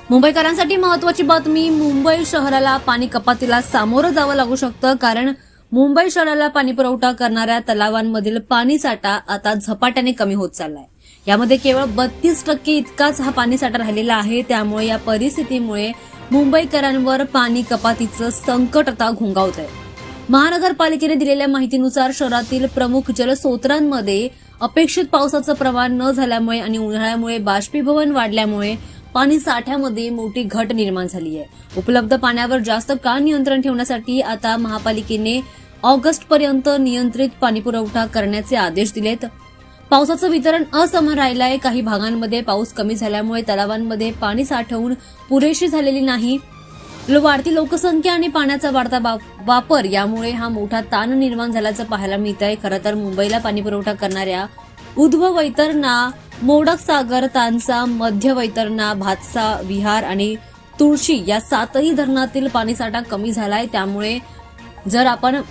मुंबईकरांसाठी महत्त्वाची बातमी. मुंबई शहराला पाणी कपातीला सामोरं जावं लागू शकतं, कारण मुंबई शहराला पाणीपुरवठा करणाऱ्या तलावांमधील पाणीसाठा आता झपाट्याने कमी होत चाललाय. यामध्ये केवळ 32% इतकाच हा पाणीसाठा राहिलेला आहे. त्यामुळे या परिस्थितीमुळे मुंबईकरांवर पाणी कपातीचं संकट आता घोंगावत आहे. महानगरपालिकेने दिलेल्या माहितीनुसार शहरातील प्रमुख जलस्रोतांमध्ये अपेक्षित पावसाचं प्रमाण न झाल्यामुळे आणि उन्हाळ्यामुळे बाष्पीभवन वाढल्यामुळे पाणी साठ्यामध्ये मोठी घट निर्माण झाली आहे. उपलब्ध पाण्यावर जास्त काळ नियंत्रण ठेवण्यासाठी आता महापालिकेने ऑगस्टपर्यंत नियंत्रित पाणीपुरवठा करण्याचे आदेश दिलेत. पावसाचं वितरण असमान राहिलंय. काही भागांमध्ये पाऊस कमी झाल्यामुळे तलावांमध्ये पाणी साठवून पुरेशी झालेली नाही. वाढती लोकसंख्या आणि पाण्याचा वाढता वापर यामुळे हा मोठा ताण निर्माण झाल्याचं पाहायला मिळत आहे. खरं तर मुंबईला पाणीपुरवठा करणाऱ्या उध्व वैतरणा, मोडक सागर, तानसा, मध्य वैतरणा, भातसा, विहार आणि तुळशी या 7ही धरणातील पाणीसाठा कमी झालाय. त्यामुळे जर आपण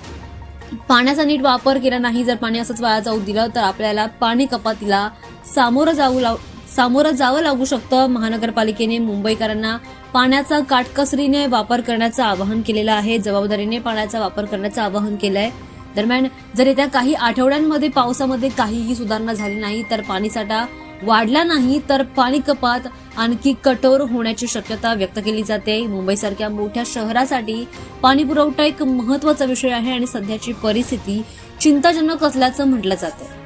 पाण्याचा नीट वापर केला नाही, जर पाणी असंच वाया जाऊ दिलं तर आपल्याला पाणी कपातीला सामोरं जावं लागू शकतं. महानगरपालिकेने मुंबईकरांना पाण्याचा काटकसरीने वापर करण्याचं आवाहन केलेलं आहे. जबाबदारीने पाण्याचा वापर करण्याचं आवाहन केलंय. दरम्यान जर येत्या काही आठवड्यांमध्ये पावसामध्ये काहीही सुधारणा झाली नाही, तर पाणीसाठा वाढला नाही तर पाणी कपात आणखी कठोर होण्याची शक्यता व्यक्त केली जाते. मुंबईसारख्या मोठ्या शहरासाठी पाणीपुरवठा एक महत्त्वाचा विषय आहे आणि सध्याची परिस्थिती चिंताजनक असल्याचं म्हटलं जातं.